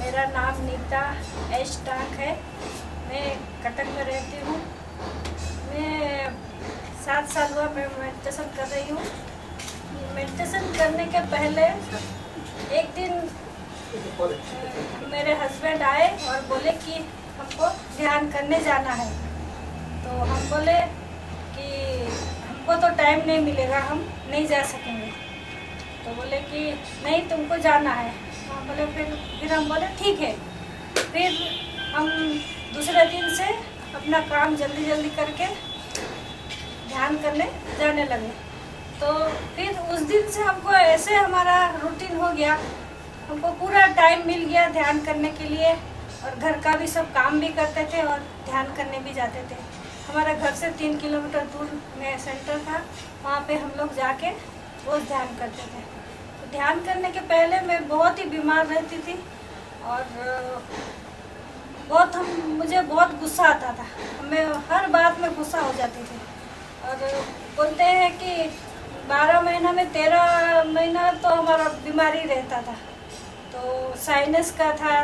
मेरा नाम नीता एश टाक है। मैं कटक में रहती हूँ। मैं 7 साल हुआ मैं मेडिटेशन कर रही हूँ। मेडिटेशन करने के पहले एक दिन मेरे हस्बैंड आए और बोले कि हमको ध्यान करने जाना है। तो हम बोले कि हमको तो टाइम नहीं मिलेगा, हम नहीं जा सकेंगे। तो बोले कि नहीं, तुमको जाना है। तो हम बोले फिर हम बोले ठीक है। फिर हम दूसरे दिन से अपना काम जल्दी जल्दी करके ध्यान करने जाने लगे। तो फिर उस दिन से हमको ऐसे हमारा रूटीन हो गया, हमको पूरा टाइम मिल गया ध्यान करने के लिए, और घर का भी सब काम भी करते थे और ध्यान करने भी जाते थे। हमारा घर से 3 किलोमीटर दूर में सेंटर था, वहाँ पे हम लोग जाके रोज़ ध्यान करते थे। तो ध्यान करने के पहले मैं बहुत ही बीमार रहती थी और मुझे बहुत गुस्सा आता था। मैं हर बात में गुस्सा हो जाती थी। और बोलते हैं कि 12 महीना में 13 महीना तो हमारा बीमारी रहता था। तो साइनस का था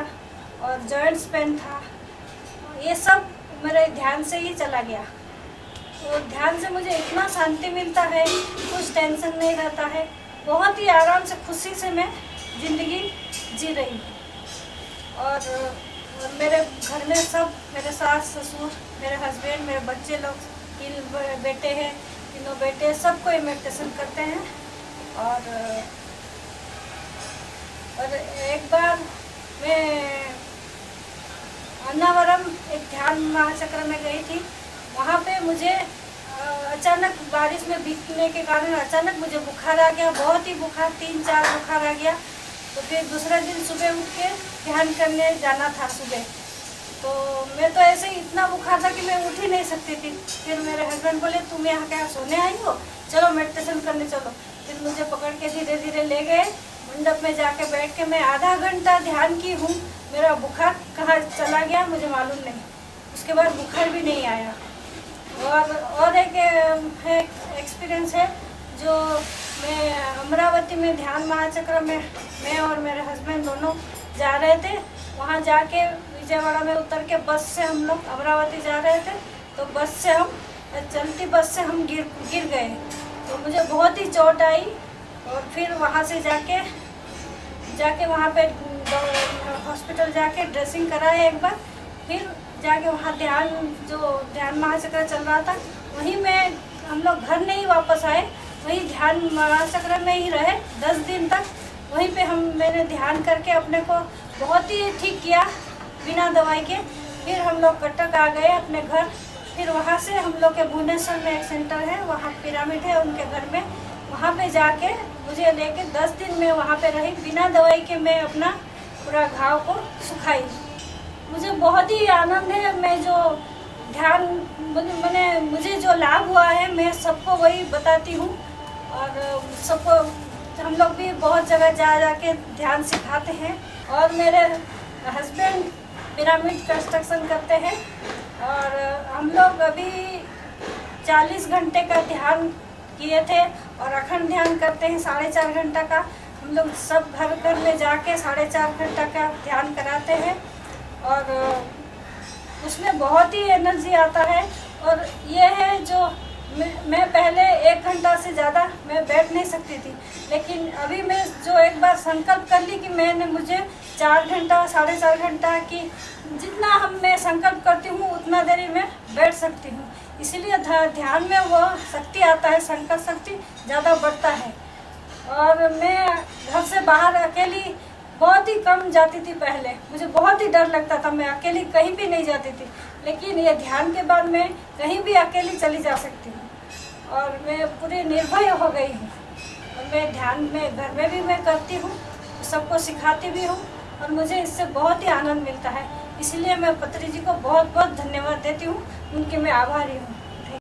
और जॉइंट्स पेन था, ये सब मेरे ध्यान से ही चला गया। तो ध्यान से मुझे इतना शांति मिलता है, कुछ टेंशन नहीं रहता है, बहुत ही आराम से खुशी से मैं ज़िंदगी जी रही हूँ। और मेरे घर में सब, मेरे सास ससुर, मेरे हस्बैंड, मेरे बच्चे लोग, 3 बेटे हैं, तीनों बेटे सबको मेडिटेशन करते हैं। और एक बार मैं अन्नावरम एक ध्यान महाचक्र में गई थी। वहाँ पे मुझे अचानक बारिश में भीगने के कारण अचानक मुझे बुखार आ गया, बहुत ही बुखार, 3-4 बुखार आ गया। तो फिर दूसरे दिन सुबह उठ के ध्यान करने जाना था सुबह। तो मैं तो ऐसे ही इतना बुखार था कि मैं उठ ही नहीं सकती थी। फिर मेरे हस्बैंड बोले तुम यहाँ क्या सोने आई हो, चलो मेडिटेशन करने चलो। फिर मुझे पकड़ के धीरे धीरे ले गए मंडप में, जाके बैठ के मैं आधा घंटा ध्यान की हूँ। मेरा बुखार कहाँ चला गया मुझे मालूम नहीं, उसके बाद बुखार भी नहीं आया। और एक एक्सपीरियंस है, जो मैं अमरावती में ध्यान महाचक्र में मैं और मेरे हस्बैंड दोनों जा रहे थे। वहाँ जाके विजयवाड़ा में उतर के बस से हम लोग अमरावती जा रहे थे। तो चलती बस से हम गिर गए। तो मुझे बहुत ही चोट आई। और फिर वहाँ से जाके वहाँ पे हॉस्पिटल जाके ड्रेसिंग कराए एक बार। फिर जाके वहाँ ध्यान महाचक्र चल रहा था, वहीं हम लोग घर नहीं वापस आए, वहीं ध्यान महाचक्र में ही रहे 10 दिन तक। वहीं पे मैंने ध्यान करके अपने को बहुत ही ठीक किया बिना दवाई के। फिर हम लोग कटक आ गए अपने घर। फिर वहाँ से हम लोग के भुवनेश्वर में एक सेंटर है, वहाँ पिरामिड है उनके घर में, वहाँ पे जाके मुझे लेके 10 दिन में वहाँ पे रही बिना दवाई के। मैं अपना पूरा घाव को सुखाई। मुझे बहुत ही आनंद है। मैं जो ध्यान मुझे जो लाभ हुआ है मैं सबको वही बताती हूँ। और सबको हम लोग भी बहुत जगह जा के ध्यान सिखाते हैं। और मेरे हस्बैंड पिरामिड कंस्ट्रक्शन करते हैं। और हम लोग अभी 40 घंटे का ध्यान किए थे और अखंड ध्यान करते हैं 4.5 घंटा का। हम लोग सब घर में जाके 4.5 घंटा का ध्यान कराते हैं। और उसमें बहुत ही एनर्जी आता है। और ये है जो मैं पहले 1 घंटा से ज़्यादा मैं बैठ नहीं सकती थी, लेकिन अभी मैं जो एक बार संकल्प कर ली कि मुझे 4 घंटा 4.5 घंटा की जितना मैं संकल्प करती हूँ उतना देरी में बैठ सकती हूँ। इसीलिए ध्यान में वो शक्ति आता है, संकल्प शक्ति ज़्यादा बढ़ता है। और मैं घर से बाहर अकेली बहुत ही कम जाती थी पहले, मुझे बहुत ही डर लगता था, मैं अकेली कहीं भी नहीं जाती थी। लेकिन ये ध्यान के बाद मैं कहीं भी अकेली चली जा सकती हूँ और मैं पूरी निर्भय हो गई हूँ। और मैं ध्यान में घर में भी मैं करती हूँ, सबको सिखाती भी हूँ और मुझे इससे बहुत ही आनंद मिलता है। इसलिए मैं पत्री जी को बहुत बहुत धन्यवाद देती हूँ, उनकी मैं आभारी हूँ।